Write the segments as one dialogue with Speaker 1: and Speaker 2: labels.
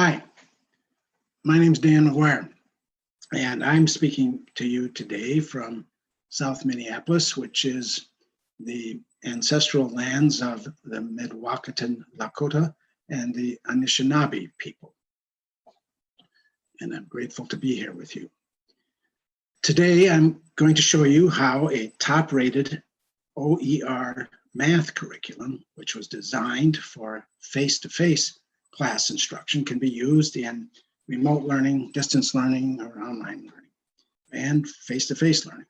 Speaker 1: Hi, my name's Dan McGuire, and I'm speaking to you today from South Minneapolis, which is the ancestral lands of the Mdewakanton Lakota and the Anishinaabe people. And I'm grateful to be here with you. Today, I'm going to show you how a top-rated OER math curriculum, which was designed for face-to-face class instruction, can be used in remote learning, distance learning, or online learning, and face-to-face learning.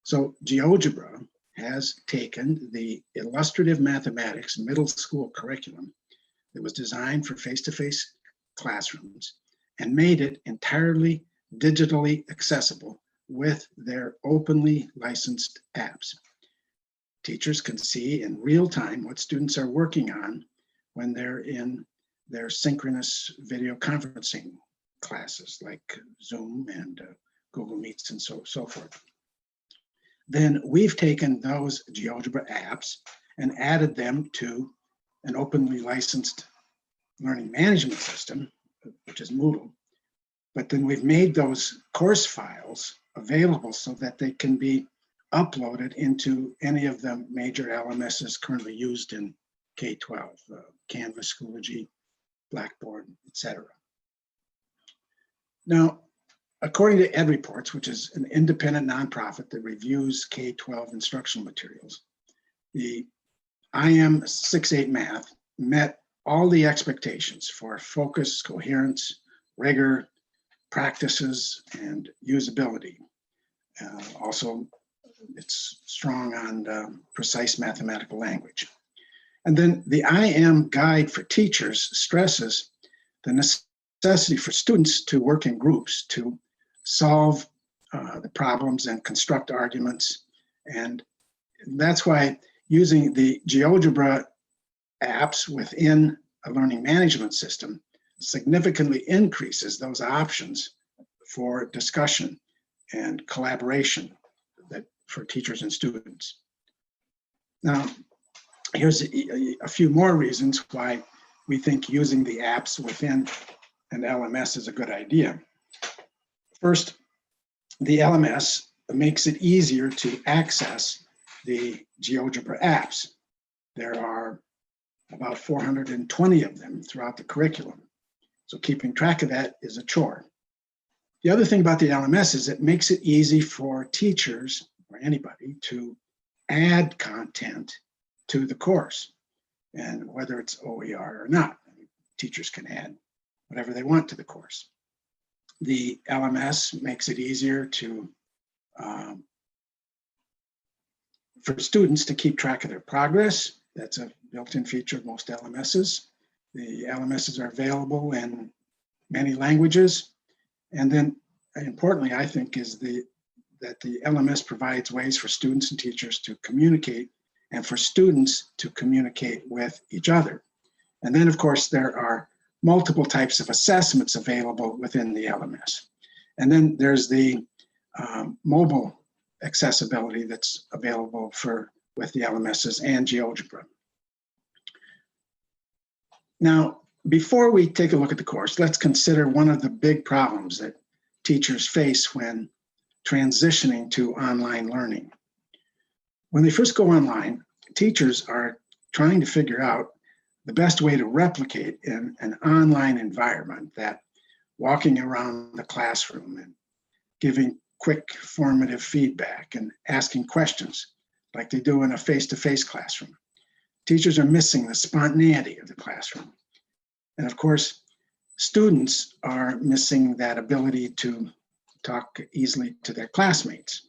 Speaker 1: So Geogebra has taken the Illustrative Mathematics middle school curriculum that was designed for face-to-face classrooms and made it entirely digitally accessible with their openly licensed apps. Teachers can see in real time what students are working on when they're in their synchronous video conferencing classes like Zoom and Google Meets and so forth. Then we've taken those Geogebra apps and added them to an openly licensed learning management system, which is Moodle. But then we've made those course files available so that they can be uploaded into any of the major LMSs currently used in K-12, Canvas, Schoology, Blackboard, etc. Now, according to EdReports, which is an independent nonprofit that reviews K-12 instructional materials, the IM 6-8 math met all the expectations for focus, coherence, rigor, practices, and usability. Also, it's strong on precise mathematical language. And then the IM guide for teachers stresses the necessity for students to work in groups to solve the problems and construct arguments. And that's why using the Geogebra apps within a learning management system significantly increases those options for discussion and collaboration for teachers and students. Now, here's a few more reasons why we think using the apps within an LMS is a good idea. First, the LMS makes it easier to access the Geogebra apps. There are about 420 of them throughout the curriculum. So keeping track of that is a chore. The other thing about the LMS is it makes it easy for teachers or anybody to add content to the course, and whether it's OER or not, teachers can add whatever they want to the course. The LMS makes it easier to for students to keep track of their progress. That's a built-in feature of most LMSs. The LMSs are available in many languages, and then importantly, I think, is that the LMS provides ways for students and teachers to communicate and for students to communicate with each other. And then, of course, there are multiple types of assessments available within the LMS. And then there's the mobile accessibility that's available with the LMSs and Geogebra. Now, before we take a look at the course, let's consider one of the big problems that teachers face when transitioning to online learning. When they first go online, teachers are trying to figure out the best way to replicate in an online environment that walking around the classroom and giving quick formative feedback and asking questions like they do in a face-to-face classroom. Teachers are missing the spontaneity of the classroom. And of course, students are missing that ability to talk easily to their classmates.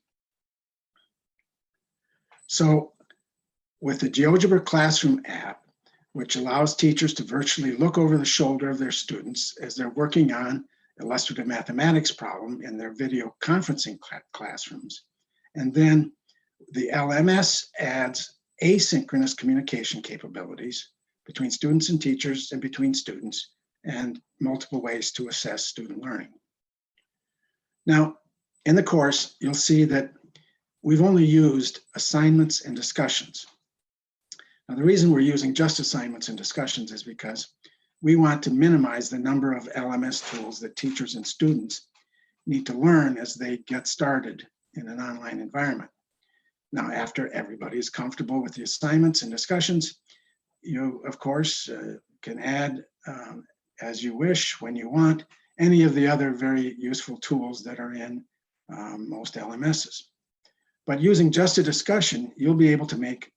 Speaker 1: So with the Geogebra Classroom app, which allows teachers to virtually look over the shoulder of their students as they're working on illustrative mathematics problem in their video conferencing classrooms. And then the LMS adds asynchronous communication capabilities between students and teachers and between students, and multiple ways to assess student learning. Now, in the course, you'll see that we've only used assignments and discussions. Now, the reason we're using just assignments and discussions is because we want to minimize the number of LMS tools that teachers and students need to learn as they get started in an online environment. Now, after everybody is comfortable with the assignments and discussions, you, of course, can add, as you wish, when you want, any of the other very useful tools that are in most LMSs. But using just a discussion, you'll be able to make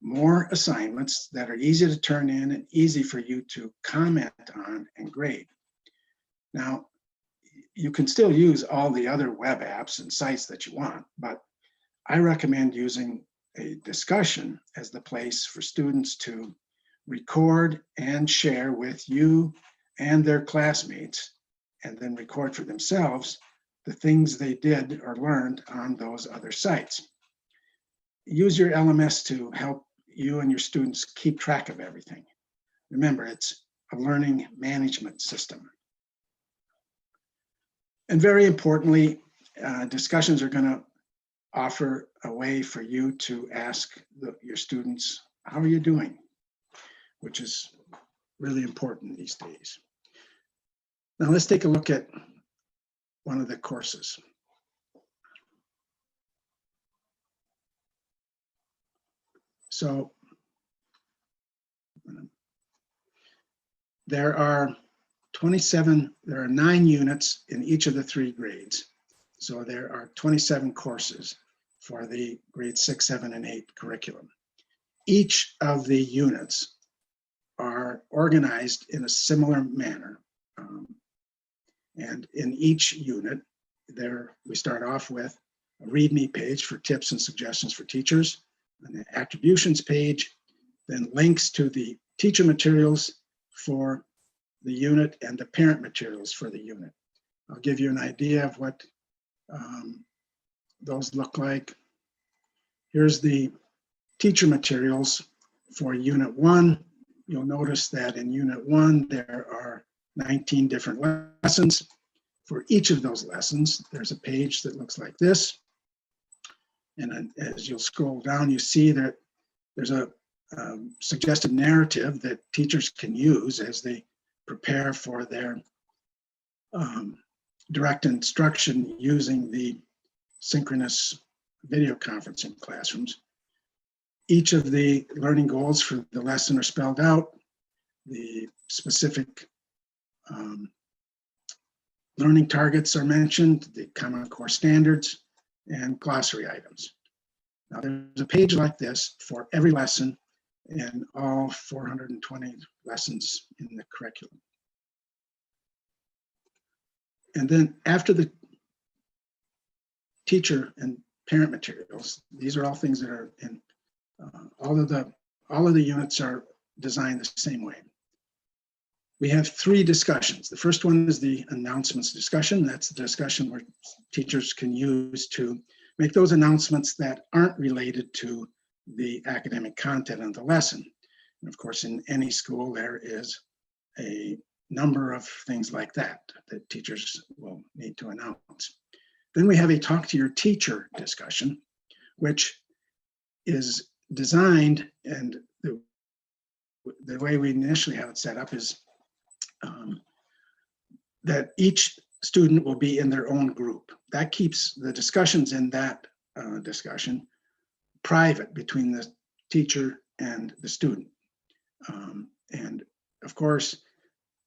Speaker 1: more assignments that are easy to turn in and easy for you to comment on and grade. Now, you can still use all the other web apps and sites that you want, but I recommend using a discussion as the place for students to record and share with you and their classmates, and then record for themselves the things they did or learned on those other sites. Use your LMS to help you and your students keep track of everything. Remember, it's a learning management system. And very importantly, discussions are going to offer a way for you to ask your students, how are you doing? Which is really important these days. Now let's take a look at one of the courses. So there are 9 units in each of the 3 grades. So there are 27 courses for the grade 6, 7, and 8 curriculum. Each of the units are organized in a similar manner. And in each unit, we start off with a README page for tips and suggestions for teachers, an attributions page, then links to the teacher materials for the unit and the parent materials for the unit. I'll give you an idea of what those look like. Here's the teacher materials for Unit 1. You'll notice that in Unit 1, there are 19 different lessons. For each of those lessons, there's a page that looks like this. And as you'll scroll down, you see that there's a suggested narrative that teachers can use as they prepare for their direct instruction using the synchronous video conferencing classrooms. Each of the learning goals for the lesson are spelled out. The specific learning targets are mentioned, the Common Core standards, and glossary items. Now there's a page like this for every lesson in all 420 lessons in the curriculum. And then after the teacher and parent materials, these are all things that are in all of the units are designed the same way. We have 3 discussions. The first one is the announcements discussion. That's the discussion where teachers can use to make those announcements that aren't related to the academic content of the lesson. And of course, in any school, there is a number of things like that that teachers will need to announce. Then we have a talk to your teacher discussion, which is designed, and the way we initially have it set up is that each student will be in their own group. That keeps the discussions in that discussion private between the teacher and the student. And of course,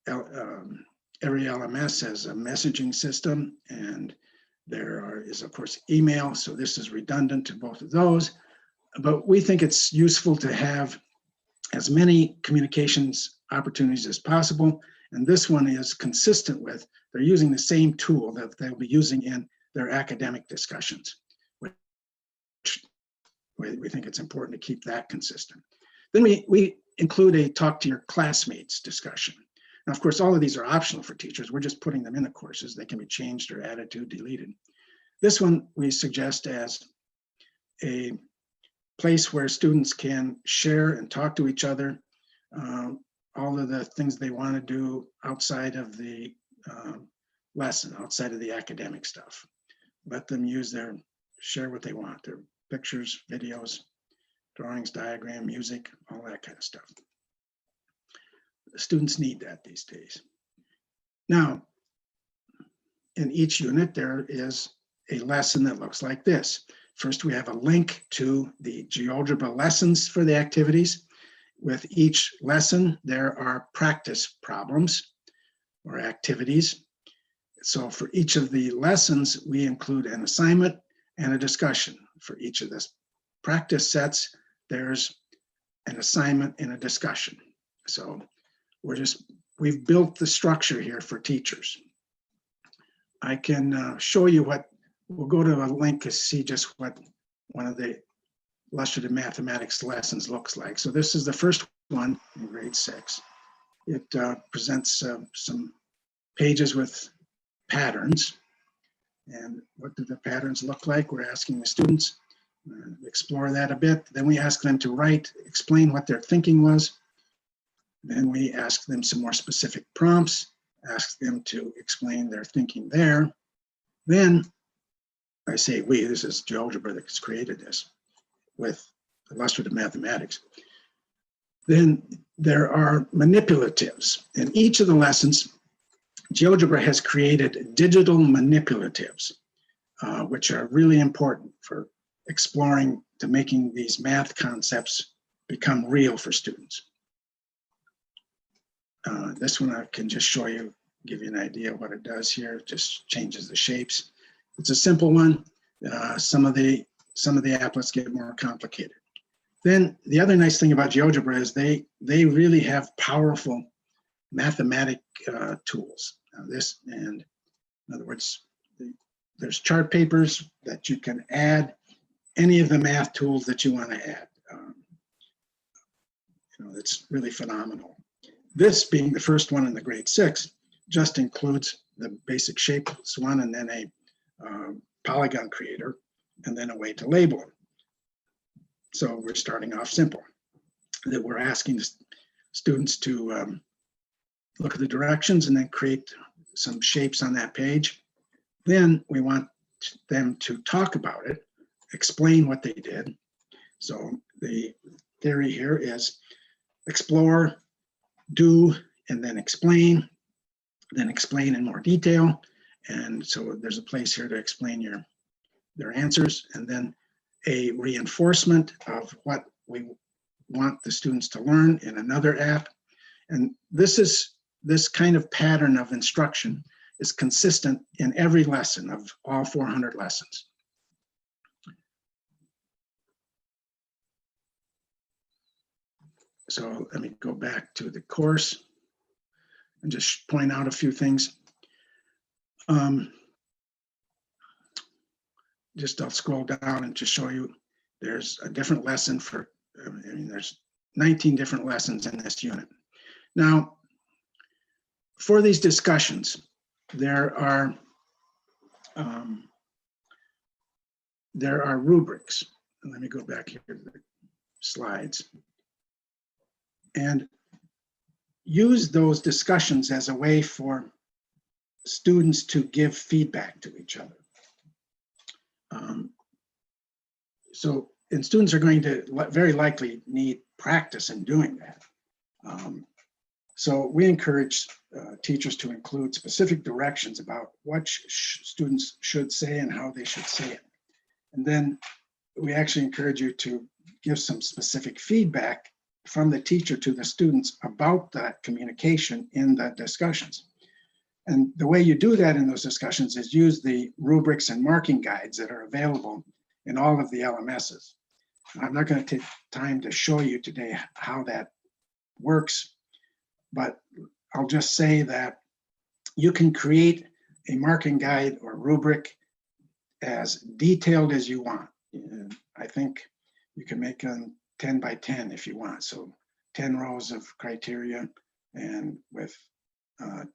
Speaker 1: every LMS has a messaging system, and there is, of course, email. So this is redundant to both of those. But we think it's useful to have as many communications opportunities as possible. And this one is consistent with, they're using the same tool that they'll be using in their academic discussions, which we think it's important to keep that consistent. Then we include a talk to your classmates discussion. Now, of course, all of these are optional for teachers. We're just putting them in the courses. They can be changed or added to, deleted. This one we suggest as a place where students can share and talk to each other all of the things they want to do outside of the lesson, outside of the academic stuff. Let them share what they want, their pictures, videos, drawings, diagram, music, all that kind of stuff. Students need that these days. Now, in each unit, there is a lesson that looks like this. First, we have a link to the GeoGebra lessons for the activities. With each lesson, there are practice problems or activities. So for each of the lessons, we include an assignment and a discussion. For each of this practice sets, there's an assignment and a discussion. So we've built the structure here for teachers. I can show you we'll go to a link to see just what one of the illustrative mathematics lessons looks like. So this is the first one in grade 6. It presents some pages with patterns. And what do the patterns look like? We're asking the students explore that a bit. Then we ask them to explain what their thinking was. Then we ask them some more specific prompts, ask them to explain their thinking there. Then I say this is GeoGebra that's created this with illustrative mathematics. Then there are manipulatives. In each of the lessons, GeoGebra has created digital manipulatives, which are really important for exploring to making these math concepts become real for students. This one I can just show you, give you an idea of what it does here. It just changes the shapes. It's a simple one. Some of the applets get more complicated. Then the other nice thing about GeoGebra is they really have powerful mathematic tools. In other words, there's chart papers that you can add any of the math tools that you want to add. It's really phenomenal. This being the first one in the grade 6 just includes the basic shapes one and then a polygon creator and then a way to label them. So we're starting off simple. That we're asking students to look at the directions and then create some shapes on that page. Then we want them to talk about it, explain what they did. So the theory here is explore, do, and then explain in more detail. And so there's a place here to explain their answers, and then a reinforcement of what we want the students to learn in another app. And this kind of pattern of instruction is consistent in every lesson of all 400 lessons. So let me go back to the course and just point out a few things. I'll scroll down and just show you there's a different lesson there's 19 different lessons in this unit. Now, for these discussions, there are rubrics. Let me go back here to the slides. And use those discussions as a way for students to give feedback to each other. And students are going to very likely need practice in doing that. So we encourage teachers to include specific directions about what students should say and how they should say it. And then we actually encourage you to give some specific feedback from the teacher to the students about that communication in the discussions. And the way you do that in those discussions is use the rubrics and marking guides that are available in all of the LMSs. I'm not going to take time to show you today how that works, but I'll just say that you can create a marking guide or rubric as detailed as you want. I think you can make them 10 by 10 if you want. So 10 rows of criteria and with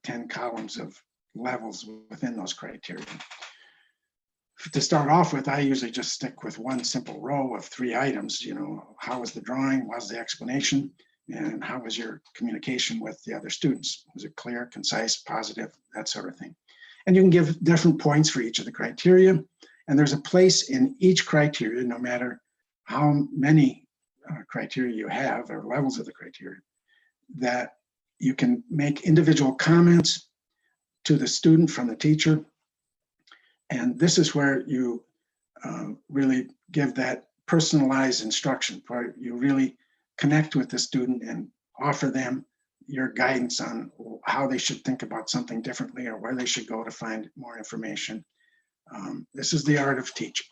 Speaker 1: 10 columns of levels within those criteria. To start off with, I usually just stick with one simple row of 3 items. How was the drawing? What was the explanation? And how was your communication with the other students? Was it clear, concise, positive, that sort of thing? And you can give different points for each of the criteria. And there's a place in each criteria, no matter how many criteria you have or levels of the criteria, that You can make individual comments to the student from the teacher. And this is where you really give that personalized instruction, where you really connect with the student and offer them your guidance on how they should think about something differently or where they should go to find more information. This is the art of teaching.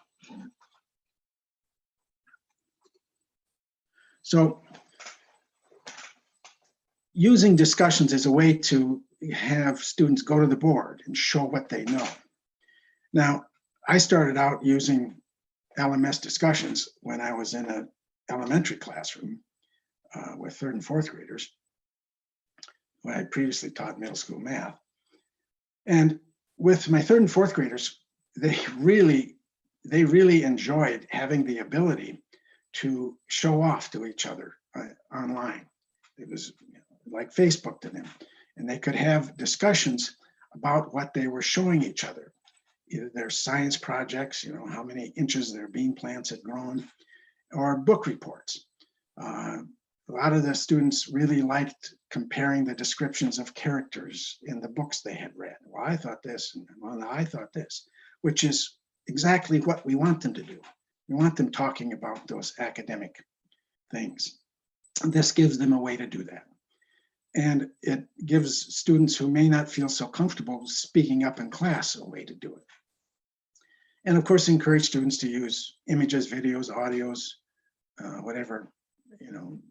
Speaker 1: So using discussions is a way to have students go to the board and show what they know. Now, I started out using LMS discussions when I was in an elementary classroom with 3rd and 4th graders, when I previously taught middle school math. And with my 3rd and 4th graders, they really enjoyed having the ability to show off to each other online. It was like Facebook to them. And they could have discussions about what they were showing each other, either their science projects, how many inches their bean plants had grown, or book reports. A lot of the students really liked comparing the descriptions of characters in the books they had read. Well, I thought this, and well, I thought this, which is exactly what we want them to do. We want them talking about those academic things. And this gives them a way to do that. And it gives students who may not feel so comfortable speaking up in class a way to do it. And of course, encourage students to use images, videos, audios, whatever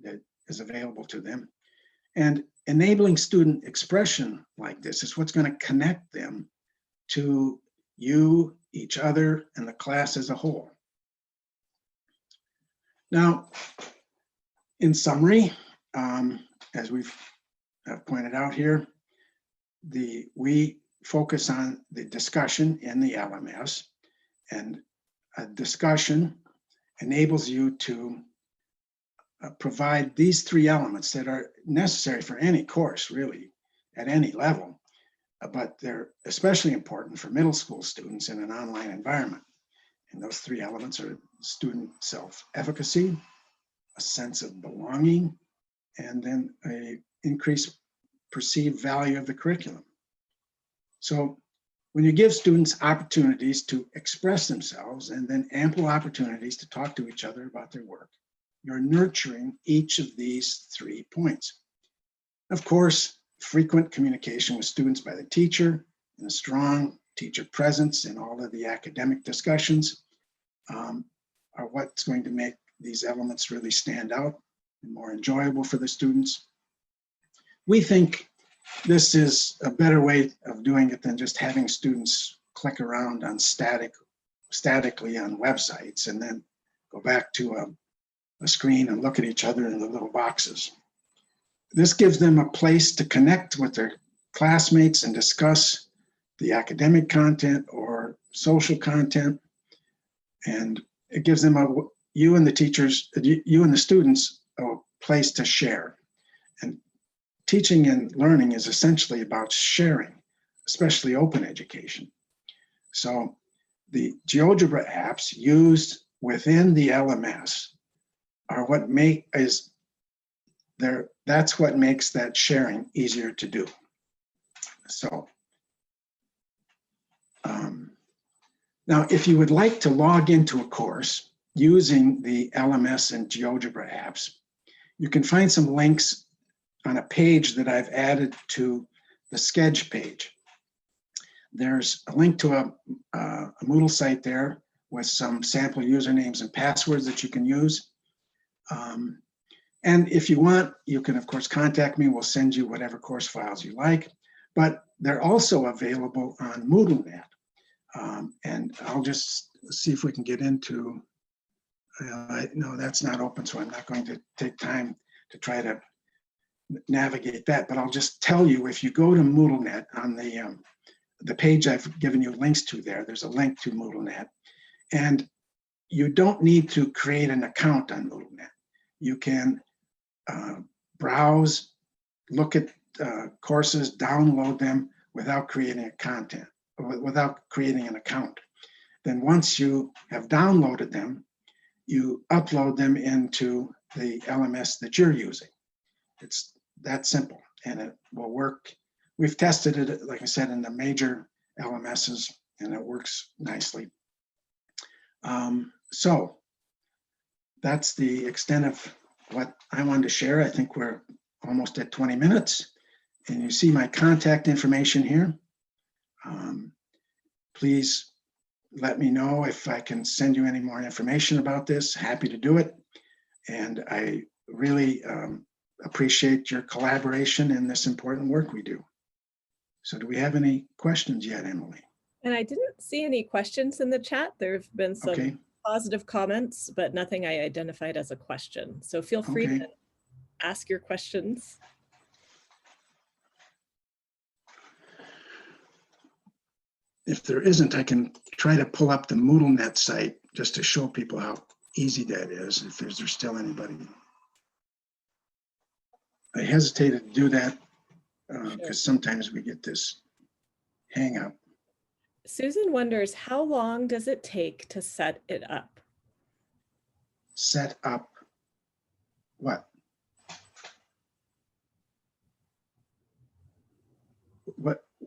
Speaker 1: that is available to them. And enabling student expression like this is what's going to connect them to you, each other, and the class as a whole. Now, in summary, as we've pointed out here, we focus on the discussion in the LMS, and a discussion enables you to provide these 3 elements that are necessary for any course, really, at any level, but they're especially important for middle school students in an online environment. And those 3 elements are student self-efficacy, a sense of belonging, and then an increased perceived value of the curriculum. So when you give students opportunities to express themselves and then ample opportunities to talk to each other about their work, you're nurturing each of these 3 points. Of course, frequent communication with students by the teacher and a strong teacher presence in all of the academic discussions are what's going to make these elements really stand out and more enjoyable for the students. We think this is a better way of doing it than just having students click around on statically on websites and then go back to a screen and look at each other in the little boxes. This gives them a place to connect with their classmates and discuss the academic content or social content. And it gives them you and the students, a place to share. And teaching and learning is essentially about sharing, especially open education. So the Geogebra apps used within the LMS are that's what makes that sharing easier to do. So now, if you would like to log into a course using the LMS and Geogebra apps, you can find some links on a page that I've added to the Sketch page. There's a link to a Moodle site there with some sample usernames and passwords that you can use. And if you want, you can, of course, contact me. We'll send you whatever course files you like. But they're also available on MoodleNet. And I'll just see if we can get into, no, that's not open, so I'm not going to take time to try to navigate that. But I'll just tell you, if you go to MoodleNet on the page I've given you links to there's a link to MoodleNet. And you don't need to create an account on MoodleNet. You can browse, look at courses, download them without creating an account. Then once you have downloaded them, you upload them into the LMS that you're using. It's that simple. and it will work. We've tested it, like I said, in the major LMSs, and it works nicely. So that's the extent of what I wanted to share. I think we're almost at 20 minutes, and you see my contact information here. Please let me know if I can send you any more information about this. Happy to do it. And I really appreciate your collaboration in this important work we do. So do we have any questions yet, Emily?
Speaker 2: And I didn't see any questions in the chat. There have been some positive comments, but nothing I identified as a question. So feel free to ask your questions.
Speaker 1: If there isn't, I can try to pull up the MoodleNet site just to show people how easy that is, if there's still anybody. I hesitated to do that because sometimes we get this hang up.
Speaker 2: Susan wonders, how long does it take to set it up?
Speaker 1: Set up what?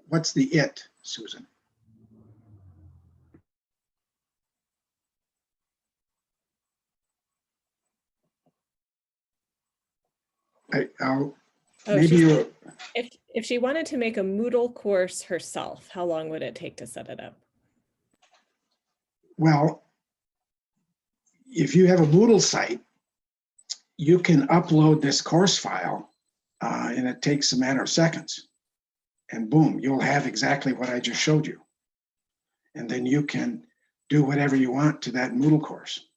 Speaker 1: What's the it, Susan? Maybe
Speaker 2: if she wanted to make a Moodle course herself, how long would it take to set it up?
Speaker 1: Well, if you have a Moodle site, you can upload this course file and it takes a matter of seconds. And boom, you'll have exactly what I just showed you. And then you can do whatever you want to that Moodle course.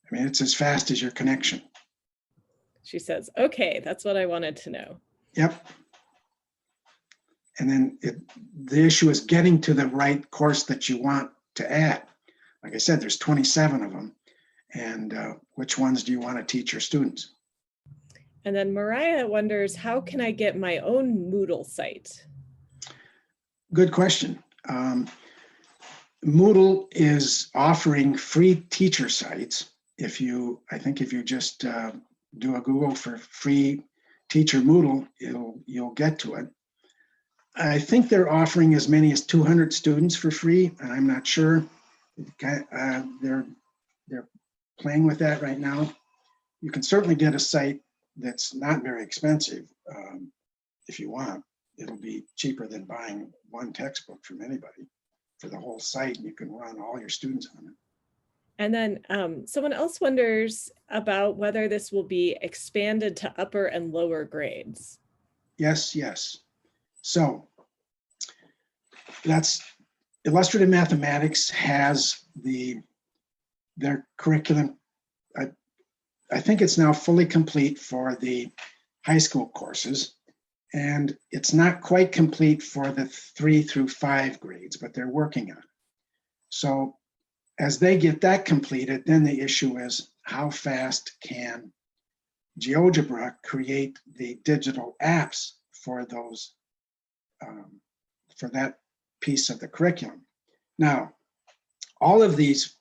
Speaker 1: I mean, it's as fast as your connection.
Speaker 2: She says, okay, that's what I wanted to know.
Speaker 1: Yep. And then the issue is getting to the right course that you want to add. Like I said, there's 27 of them. And which ones do you want to teach your students?
Speaker 2: And then Mariah wonders, how can I get my own Moodle site?
Speaker 1: Good question. Moodle is offering free teacher sites. I think if you just do a Google for free teacher Moodle, you'll get to it. I think they're offering as many as 200 students for free, and I'm not sure. They're playing with that right now. You can certainly get a site that's not very expensive if you want. It'll be cheaper than buying one textbook from anybody for the whole site, and you can run all your students on it.
Speaker 2: And then someone else wonders about whether this will be expanded to upper and lower grades.
Speaker 1: Yes, yes. So that's Illustrative Mathematics has their curriculum. I think it's now fully complete for the high school courses, and it's not quite complete for the 3 through 5 grades, but they're working on it. So as they get that completed, then the issue is how fast can Geogebra create the digital apps for those, for that piece of the curriculum. Now, all of these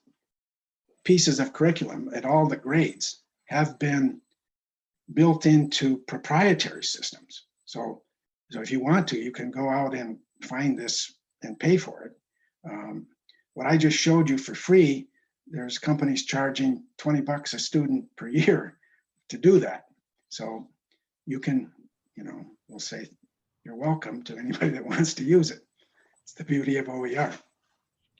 Speaker 1: pieces of curriculum at all the grades have been built into proprietary systems. So if you want to, you can go out and find this and pay for it. What I just showed you for free, there's companies charging 20 bucks a student per year to do that. So you can, we'll say you're welcome to anybody that wants to use it. It's the beauty of OER.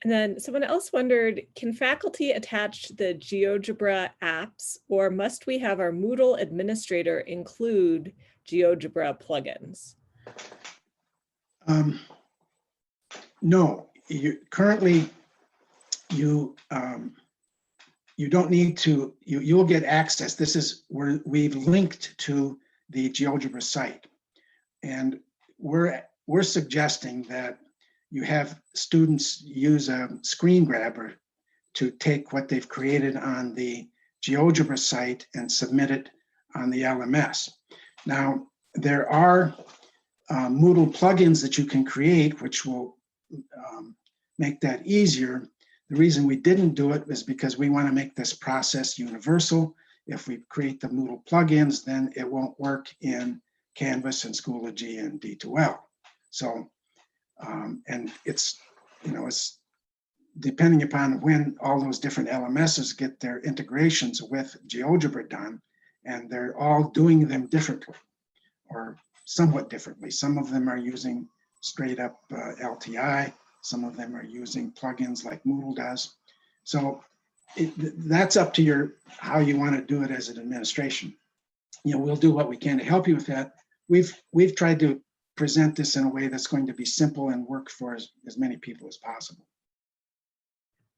Speaker 2: And then someone else wondered, can faculty attach the Geogebra apps, or must we have our Moodle administrator include Geogebra plugins?
Speaker 1: No, currently you don't need to, you'll get access. This is where we've linked to the Geogebra site. And we're suggesting that you have students use a screen grabber to take what they've created on the Geogebra site and submit it on the LMS. Now, there are Moodle plugins that you can create, which will make that easier. The reason we didn't do it is because we want to make this process universal. If we create the Moodle plugins, then it won't work in Canvas and Schoology and D2L. So, and it's, it's depending upon when all those different LMSs get their integrations with GeoGebra done, and they're all doing them differently or somewhat differently. Some of them are using straight up LTI. Some of them are using plugins like Moodle does. So that's up to how you want to do it as an administration. We'll do what we can to help you with that. We've tried to present this in a way that's going to be simple and work for as many people as possible.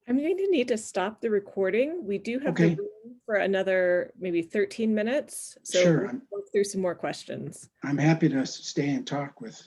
Speaker 2: I'm going to need to stop the recording. We do have the
Speaker 1: Okay.
Speaker 2: room for another maybe 13 minutes. So
Speaker 1: Sure.
Speaker 2: we'll go through some more questions.
Speaker 1: I'm happy to stay and talk with